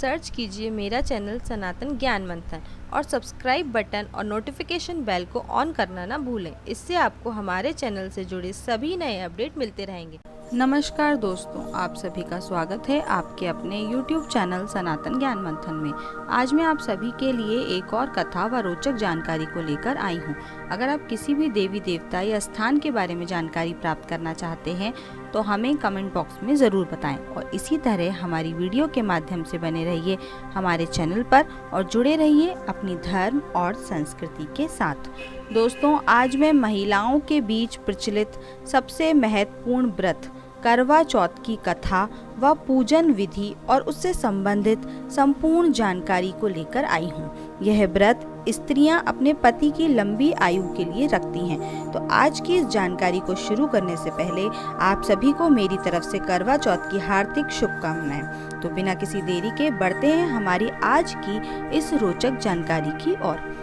Search कीजिए मेरा channel सनातन ज्ञान मंथन और सब्सक्राइब बटन और नोटिफिकेशन बेल को ऑन करना ना भूलें। इससे आपको हमारे चैनल से जुड़े सभी नए अपडेट मिलते रहेंगे। नमस्कार दोस्तों, आप सभी का स्वागत है आपके अपने YouTube चैनल सनातन ज्ञान मंथन में। आज मैं आप सभी के लिए एक और कथा व रोचक जानकारी को लेकर आई हूँ। अगर आप किसी भी देवी देवता या स्थान के बारे में जानकारी प्राप्त करना चाहते हैं तो हमें कमेंट बॉक्स में ज़रूर बताएं और इसी तरह हमारी वीडियो के माध्यम से बने रहिए हमारे चैनल पर और जुड़े रहिए अपनी धर्म और संस्कृति के साथ। दोस्तों, आज मैं महिलाओं के बीच प्रचलित सबसे महत्वपूर्ण व्रत करवा चौथ की कथा व पूजन विधि और उससे संबंधित संपूर्ण जानकारी को लेकर आई हूँ। यह व्रत स्त्रियां अपने पति की लंबी आयु के लिए रखती हैं। तो आज की इस जानकारी को शुरू करने से पहले आप सभी को मेरी तरफ से करवा चौथ की हार्दिक शुभकामनाएं। तो बिना किसी देरी के बढ़ते हैं हमारी आज की इस रोचक जानकारी की ओर।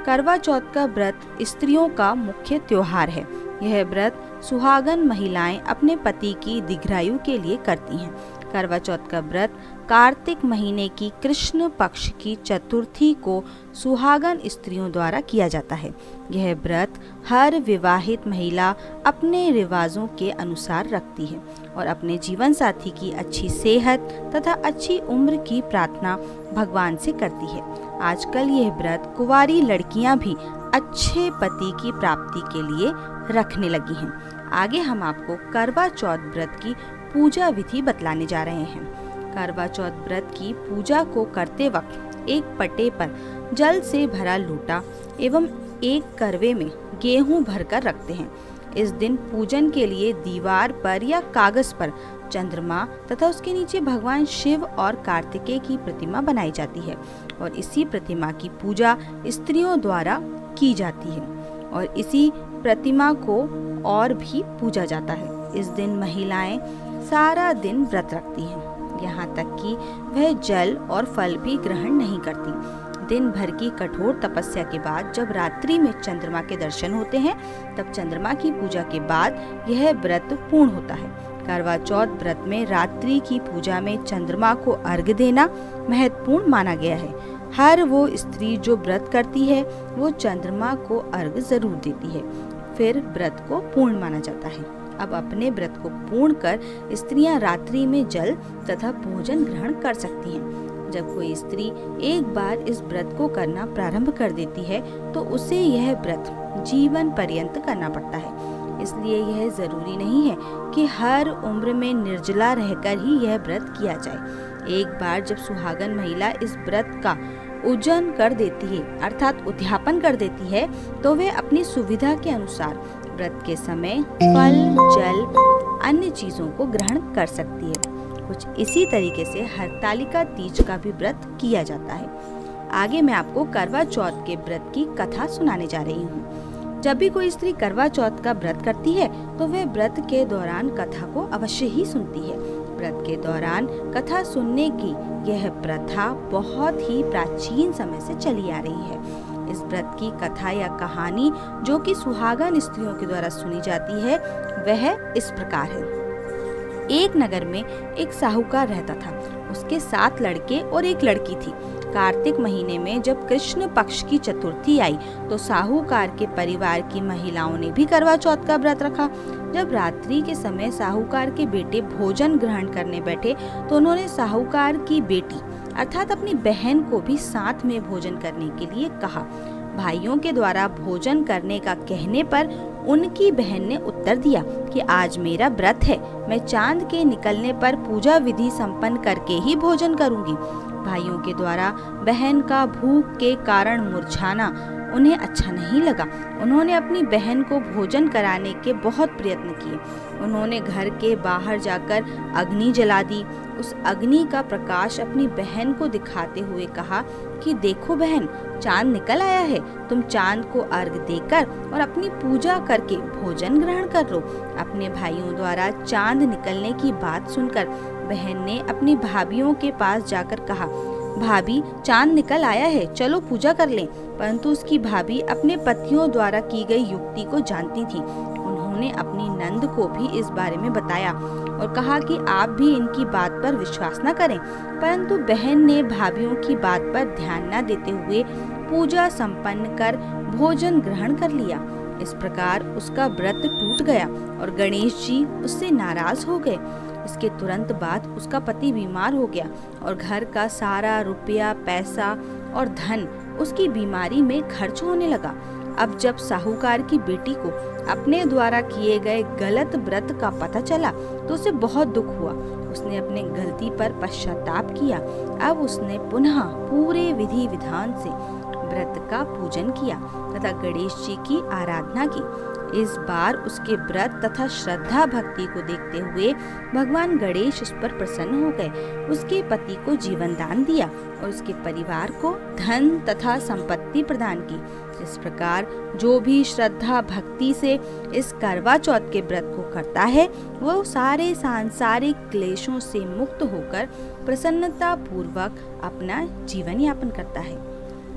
करवा चौथ का व्रत स्त्रियों का मुख्य त्योहार है। यह व्रत सुहागन महिलाएं अपने पति की दीर्घायु के लिए करती हैं। करवा चौथ का व्रत कार्तिक महीने की कृष्ण पक्ष की चतुर्थी को सुहागन स्त्रियों द्वारा किया जाता है। यह व्रत हर विवाहित महिला अपने रिवाजों के अनुसार रखती है और अपने जीवन साथी की अच्छी सेहत तथा अच्छी उम्र की प्रार्थना भगवान से करती है। आजकल यह व्रत कुंवारी लड़कियां भी अच्छे पति की प्राप्ति के लिए रखने लगी हैं। आगे हम आपको करवा चौथ व्रत की पूजा विधि बतलाने जा रहे हैं। करवा चौथ व्रत की पूजा को करते वक्त एक पटे पर जल से भरा लोटा एवं एक करवे में गेहूं भरकर रखते हैं। इस दिन पूजन के लिए दीवार पर या कागज पर चंद्रमा तथा उसके नीचे भगवान शिव और कार्तिकेय की प्रतिमा बनाई जाती है और इसी प्रतिमा की पूजा स्त्रियों द्वारा की जाती है और इसी प्रतिमा को और भी पूजा जाता है। इस दिन महिलाएं सारा दिन व्रत रखती हैं, यहाँ तक कि वह जल और फल भी ग्रहण नहीं करती। दिन भर की कठोर तपस्या के बाद जब रात्रि में चंद्रमा के दर्शन होते हैं तब चंद्रमा की पूजा के बाद यह व्रत पूर्ण होता है। करवा चौथ व्रत में रात्रि की पूजा में चंद्रमा को अर्घ्य देना महत्वपूर्ण माना गया है। हर वो स्त्री जो व्रत करती है वो चंद्रमा को अर्घ्य जरूर देती है, फिर व्रत को पूर्ण माना जाता है। अब अपने व्रत को पूर्ण कर स्त्रियां रात्रि में जल तथा भोजन ग्रहण कर सकती हैं। जब कोई स्त्री एक बार इस व्रत को करना प्रारंभ कर देती है तो उसे यह व्रत जीवन पर्यंत करना पड़ता है। इसलिए यह जरूरी नहीं है कि हर उम्र में निर्जला रहकर ही यह व्रत किया जाए। एक बार जब सुहागन महिला इस व्रत का उजन कर देती है अर्थात उद्यापन कर देती है तो वे अपनी सुविधा के अनुसार व्रत के समय फल, जल, अन्य चीजों को ग्रहण कर सकती है। कुछ इसी तरीके से हरतालिका तीज का भी व्रत किया जाता है। आगे मैं आपको करवा चौथ के व्रत की कथा सुनाने जा रही हूँ। जब भी कोई स्त्री करवा चौथ का व्रत करती है तो वह व्रत के दौरान कथा को अवश्य ही सुनती है। व्रत के दौरान कथा सुनने की यह प्रथा बहुत ही प्राचीन समय से चली आ रही है। इस व्रत की कथा या कहानी जो कि सुहागन स्त्रियों के द्वारा सुनी जाती है वह इस प्रकार है। एक नगर में एक साहूकार रहता था। उसके 7 लड़के और एक लड़की थी। कार्तिक महीने में जब कृष्ण पक्ष की चतुर्थी आई तो साहूकार के परिवार की महिलाओं ने भी करवा चौथ का व्रत रखा। जब रात्रि के समय साहूकार के बेटे भोजन ग्रहण करने बैठे तो उन्होंने साहूकार की बेटी अर्थात अपनी बहन को भी साथ में भोजन करने के लिए कहा। भाइयों के द्वारा भोजन करने का कहने पर उनकी बहन ने उत्तर दिया कि आज मेरा व्रत है, मैं चांद के निकलने पर पूजा विधि संपन्न करके ही भोजन करूंगी। भाइयों के द्वारा बहन का भूख के कारण मुरझाना उन्हें अच्छा नहीं लगा। उन्होंने अपनी बहन को भोजन कराने के बहुत प्रयत्न किए। उन्होंने घर के बाहर जाकर अग्नि जला दी। उस अग्नि का प्रकाश अपनी बहन को दिखाते हुए कहा कि देखो बहन, चांद निकल आया है, तुम चांद को अर्घ देकर और अपनी पूजा करके भोजन ग्रहण कर लो। अपने भाइयों द्वारा चांद निकलने की बात सुनकर बहन ने अपनी भाभियों के पास जाकर कहा, भाभी चांद निकल आया है, चलो पूजा कर लें। परंतु उसकी भाभी अपने पतियों द्वारा की गई युक्ति को जानती थी। उन्होंने अपनी नंद को भी इस बारे में बताया और कहा कि आप भी इनकी बात पर विश्वास न करें। परंतु बहन ने भाभीियों की बात पर ध्यान न देते हुए पूजा संपन्न कर भोजन ग्रहण कर लिया। इस प्रकार उसका व्रत टूट गया और गणेश जी उससे नाराज हो गए। इसके तुरंत बाद उसका पति बीमार हो गया और घर का सारा रुपया, पैसा और धन उसकी बीमारी में खर्च होने लगा। अब जब साहूकार की बेटी को अपने द्वारा किए गए गलत व्रत का पता चला तो उसे बहुत दुख हुआ। उसने अपने गलती पर पश्चाताप किया। अब उसने पुनः पूरे विधि विधान से व्रत का पूजन किया तथा गणेश जी की आराधना की। इस बार उसके व्रत तथा श्रद्धा भक्ति को देखते हुए भगवान गणेश उस पर प्रसन्न हो गए। उसके पति को जीवन दान दिया और उसके परिवार को धन तथा संपत्ति प्रदान की। इस प्रकार जो भी श्रद्धा भक्ति से इस करवा चौथ के व्रत को करता है वो सारे सांसारिक क्लेशों से मुक्त होकर प्रसन्नता पूर्वक अपना जीवन यापन करता है।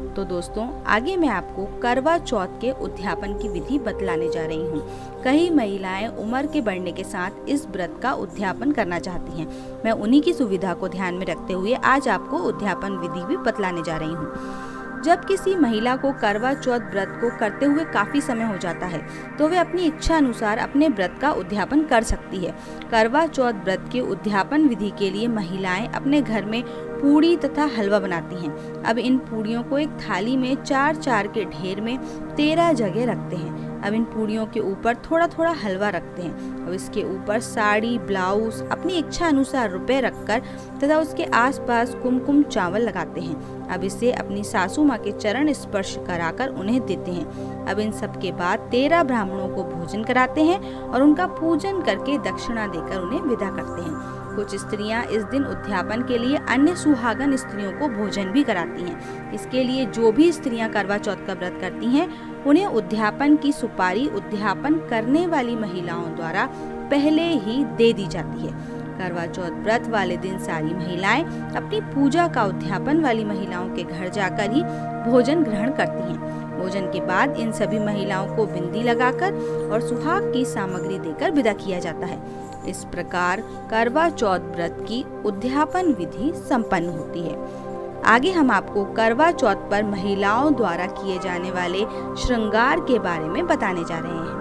तो दोस्तों, आगे मैं आपको करवा चौथ के उद्यापन की विधि बतलाने जा रही हूँ। कई महिलाएं उम्र के बढ़ने के साथ इस व्रत का उद्यापन करना चाहती हैं। मैं उन्हीं की सुविधा को ध्यान में रखते हुए आज आपको उद्यापन विधि भी बतलाने जा रही हूँ। जब किसी महिला को करवा चौथ व्रत को करते हुए काफी समय हो जाता है तो वे अपनी इच्छा अनुसार अपने व्रत का उद्यापन कर सकती है। करवा चौथ व्रत के उद्यापन विधि के लिए महिलाएं अपने घर में पूड़ी तथा हलवा बनाती हैं। अब इन पूड़ियों को एक थाली में 4-4 के ढेर में 13 जगह रखते हैं। अब इन पूड़ियों के ऊपर थोड़ा थोड़ा हलवा रखते हैं। अब इसके ऊपर साड़ी, ब्लाउज, अपनी इच्छा अनुसार रुपए रखकर तथा उसके आसपास कुमकुम चावल लगाते हैं। अब इसे अपनी सासू माँ के चरण स्पर्श कराकर उन्हें देते हैं। अब इन सब के बाद 13 ब्राह्मणों को भोजन कराते हैं और उनका पूजन करके दक्षिणा देकर उन्हें विदा करते हैं। कुछ स्त्रियां इस दिन उद्यापन के लिए अन्य सुहागन स्त्रियों को भोजन भी कराती हैं। इसके लिए जो भी स्त्रियां करवा चौथ का व्रत करती हैं उन्हें उद्यापन की सुपारी उद्यापन करने वाली महिलाओं द्वारा पहले ही दे दी जाती है। करवा चौथ व्रत वाले दिन सारी महिलाएं अपनी पूजा का उद्यापन वाली महिलाओं के घर जाकर ही भोजन ग्रहण करती हैं। भोजन के बाद इन सभी महिलाओं को बिंदी लगाकर और सुहाग की सामग्री देकर विदा किया जाता है। इस प्रकार करवा चौथ व्रत की उद्यापन विधि संपन्न होती है। आगे हम आपको करवा चौथ पर महिलाओं द्वारा किए जाने वाले श्रृंगार के बारे में बताने जा रहे हैं।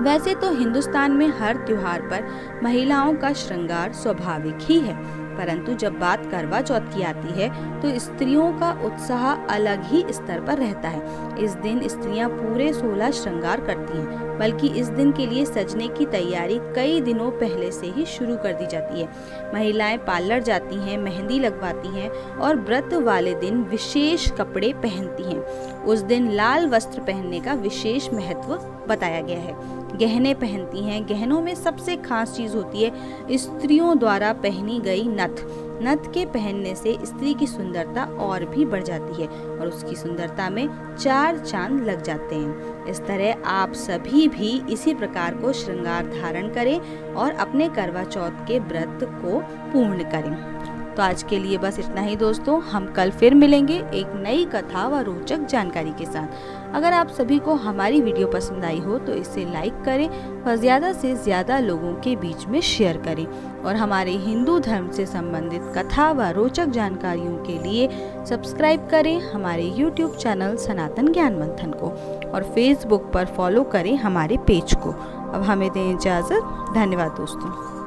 वैसे तो हिंदुस्तान में हर त्योहार पर महिलाओं का श्रृंगार स्वाभाविक ही है, परंतु जब बात करवा चौथ की आती है तो स्त्रियों का उत्साह अलग ही स्तर पर रहता है। इस दिन स्त्रियां पूरे 16 श्रृंगार करती हैं, बल्कि इस दिन के लिए सजने की तैयारी कई दिनों पहले से ही शुरू कर दी जाती है। महिलाएं पार्लर जाती हैं, मेहंदी लगवाती हैं और व्रत वाले दिन विशेष कपड़े पहनती हैं। उस दिन लाल वस्त्र पहनने का विशेष महत्व बताया गया है। गहने पहनती हैं। गहनों में सबसे खास चीज होती है स्त्रियों द्वारा पहनी गई नथ। नथ के पहनने से स्त्री की सुंदरता और भी बढ़ जाती है और उसकी सुंदरता में 4 चांद लग जाते हैं। इस तरह आप सभी भी इसी प्रकार को श्रृंगार धारण करें और अपने करवा चौथ के व्रत को पूर्ण करें। तो आज के लिए बस इतना ही दोस्तों। हम कल फिर मिलेंगे एक नई कथा व रोचक जानकारी के साथ। अगर आप सभी को हमारी वीडियो पसंद आई हो तो इसे लाइक करें और ज़्यादा से ज़्यादा लोगों के बीच में शेयर करें और हमारे हिंदू धर्म से संबंधित कथा व रोचक जानकारियों के लिए सब्सक्राइब करें हमारे YouTube चैनल सनातन ज्ञान मंथन को और Facebook पर फॉलो करें हमारे पेज को। अब हमें दें इजाज़त। धन्यवाद दोस्तों।